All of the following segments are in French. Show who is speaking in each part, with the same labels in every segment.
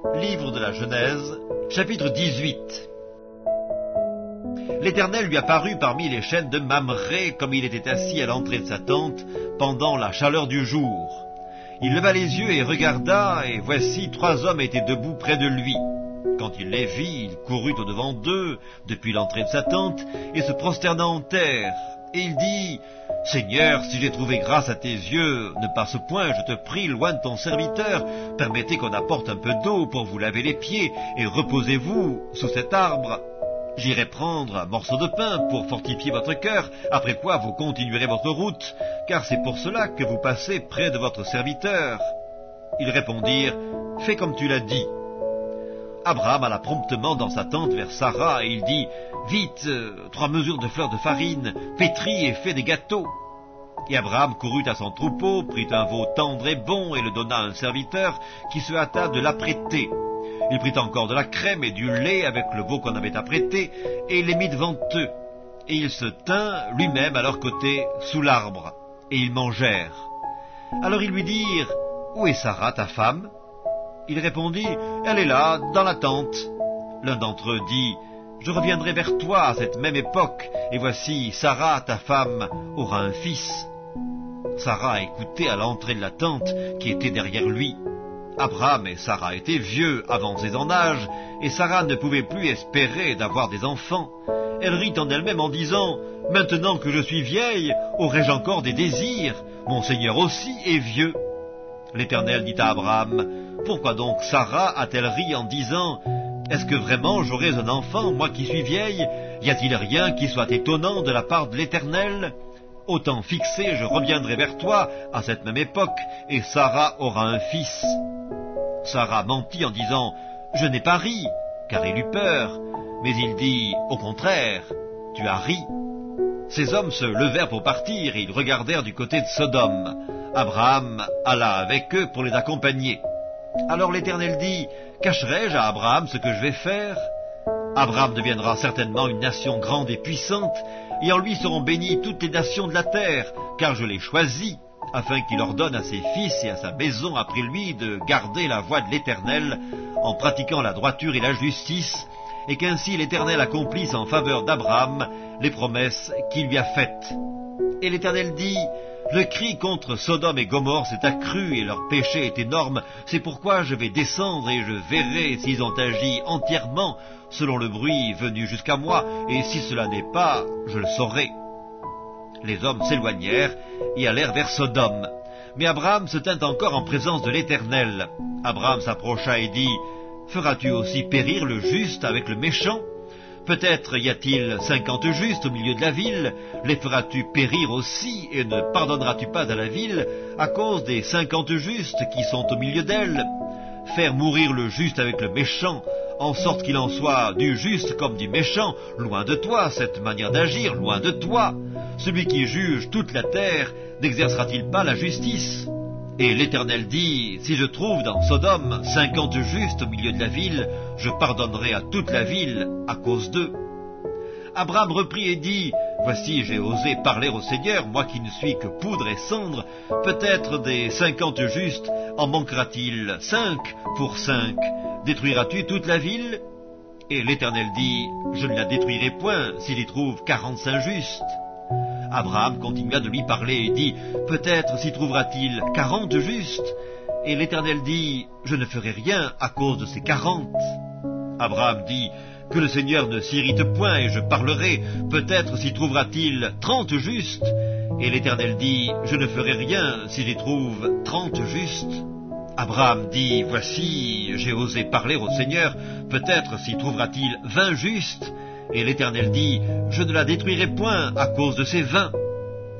Speaker 1: Livre de la Genèse, chapitre 18. L'Éternel lui apparut parmi les chênes de Mamré, comme il était assis à l'entrée de sa tente, pendant la chaleur du jour. Il leva les yeux et regarda, et voici 3 hommes étaient debout près de lui. Quand il les vit, il courut au-devant d'eux, depuis l'entrée de sa tente, et se prosterna en terre. Et il dit, « Seigneur, si j'ai trouvé grâce à tes yeux, ne passe point, je te prie, loin de ton serviteur. Permettez qu'on apporte un peu d'eau pour vous laver les pieds, et reposez-vous sous cet arbre. J'irai prendre un morceau de pain pour fortifier votre cœur, après quoi vous continuerez votre route, car c'est pour cela que vous passez près de votre serviteur. » Ils répondirent, « Fais comme tu l'as dit. » Abraham alla promptement dans sa tente vers Sarah, et il dit, « Vite, 3 mesures de fleurs de farine, pétris et fais des gâteaux. » Et Abraham courut à son troupeau, prit un veau tendre et bon, et le donna à un serviteur, qui se hâta de l'apprêter. Il prit encore de la crème et du lait avec le veau qu'on avait apprêté, et il les mit devant eux. Et il se tint lui-même à leur côté, sous l'arbre, et ils mangèrent. Alors ils lui dirent, « Où est Sarah, ta femme ?» Il répondit, « Elle est là, dans la tente. » L'un d'entre eux dit, « Je reviendrai vers toi à cette même époque, et voici, Sarah, ta femme, aura un fils. » Sarah écoutait à l'entrée de la tente qui était derrière lui. Abraham et Sarah étaient vieux, avancés en âge, et Sarah ne pouvait plus espérer d'avoir des enfants. Elle rit en elle-même en disant, « Maintenant que je suis vieille, aurai-je encore des désirs? Mon Seigneur aussi est vieux. » L'Éternel dit à Abraham, « Pourquoi donc Sarah a-t-elle ri en disant, « Est-ce que vraiment j'aurai un enfant, moi qui suis vieille? Y a-t-il rien qui soit étonnant de la part de l'Éternel? Au temps fixé, je reviendrai vers toi à cette même époque, et Sarah aura un fils. » Sarah mentit en disant, « Je n'ai pas ri, car il eut peur. » Mais il dit, « Au contraire, tu as ri. » Ces hommes se levèrent pour partir, et ils regardèrent du côté de Sodome. Abraham alla avec eux pour les accompagner. Alors l'Éternel dit, « Cacherai-je à Abraham ce que je vais faire? Abraham deviendra certainement une nation grande et puissante, et en lui seront bénies toutes les nations de la terre, car je l'ai choisi, afin qu'il ordonne à ses fils et à sa maison après lui de garder la voie de l'Éternel, en pratiquant la droiture et la justice, et qu'ainsi l'Éternel accomplisse en faveur d'Abraham les promesses qu'il lui a faites. » Et l'Éternel dit, « Le cri contre Sodome et Gomorrhe s'est accru et leur péché est énorme. C'est pourquoi je vais descendre et je verrai s'ils ont agi entièrement selon le bruit venu jusqu'à moi, et si cela n'est pas, je le saurai. » Les hommes s'éloignèrent et allèrent vers Sodome. Mais Abraham se tint encore en présence de l'Éternel. Abraham s'approcha et dit, « Feras-tu aussi périr le juste avec le méchant? Peut-être y a-t-il 50 justes au milieu de la ville, les feras-tu périr aussi, et ne pardonneras-tu pas à la ville à cause des 50 justes qui sont au milieu d'elle? Faire mourir le juste avec le méchant, en sorte qu'il en soit du juste comme du méchant, loin de toi, cette manière d'agir, loin de toi. Celui qui juge toute la terre, n'exercera-t-il pas la justice? Et l'Éternel dit, « Si je trouve dans Sodome 50 justes au milieu de la ville, je pardonnerai à toute la ville à cause d'eux. » Abraham reprit et dit, « Voici, j'ai osé parler au Seigneur, moi qui ne suis que poudre et cendre. Peut-être des 50 justes en manquera-t-il 5 pour 5? Détruiras-tu toute la ville? » Et l'Éternel dit, « Je ne la détruirai point s'il y trouve 45 justes. » Abraham continua de lui parler et dit, « Peut-être s'y trouvera-t-il 40 justes? » Et l'Éternel dit, « Je ne ferai rien à cause de ces 40. » Abraham dit, « Que le Seigneur ne s'irrite point et je parlerai, peut-être s'y trouvera-t-il 30 justes? » Et l'Éternel dit, « Je ne ferai rien si j'y trouve 30 justes. » Abraham dit, « Voici, j'ai osé parler au Seigneur, peut-être s'y trouvera-t-il 20 justes? » Et l'Éternel dit, « Je ne la détruirai point à cause de ces 20. »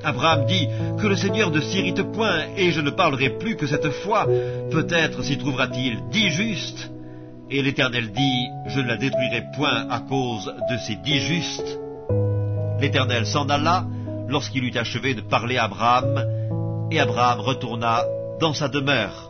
Speaker 1: Abraham dit, « Que le Seigneur ne s'irrite point, et je ne parlerai plus que cette fois. Peut-être s'y trouvera-t-il 10 justes. » Et l'Éternel dit, « Je ne la détruirai point à cause de ces 10 justes. » L'Éternel s'en alla lorsqu'il eut achevé de parler à Abraham, et Abraham retourna dans sa demeure.